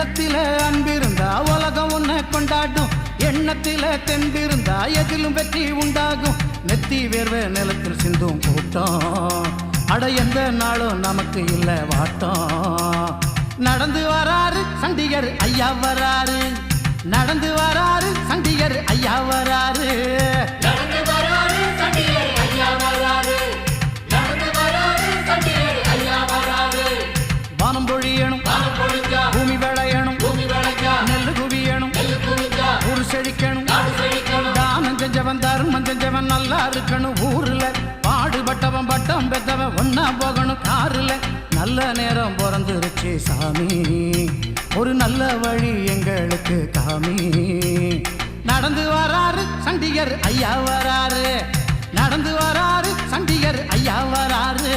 உள்ளத்தில அன்பிருந்தா உலகம் உன்னை கொண்டாடும். எண்ணத்தில தெம்பிருந்தா எதிலும் வெற்றி உண்டாகும். நெத்தி வேர்வை நிலத்தில் சிந்தும் கூட்டம், அட எந்த நாளும் நமக்கு இல்ல வாட்டம். நடந்து வராரு சண்டிகர் ஐயா வராரு, நடந்து வராரு சண்டிகர் ஐயா வராரு, நடந்து வராரு சண்டிகர் ஐயா வராரு, நடந்து வராரு சண்டிகர் ஐயா வராரு. வானம் பொழியணும் வானம் பொழிஞ்சா பூமி விளையணும், பூமி விளைஞ்சா நெல்லு குவியணும், நெல்லு குவிஞ்சா ஊர் செழிக்கணும், நாடு செழிக்கணும். தானம் செஞ்சவன் தர்மம் செஞ்சவன் நல்லா இருக்கணும். ஊர்ல பாடுபட்டவன் பட்டம் பெற்றவன் ஒன்னா போகணும். காருல நல்ல நேரம் பிறந்துருச்சு சாமி, ஒரு நல்ல வழி எங்களுக்கு காமி. நடந்து வராரு சண்டிகர் ஐயா வராரு, நடந்து வராரு சண்டிகர் ஐயா வராரு.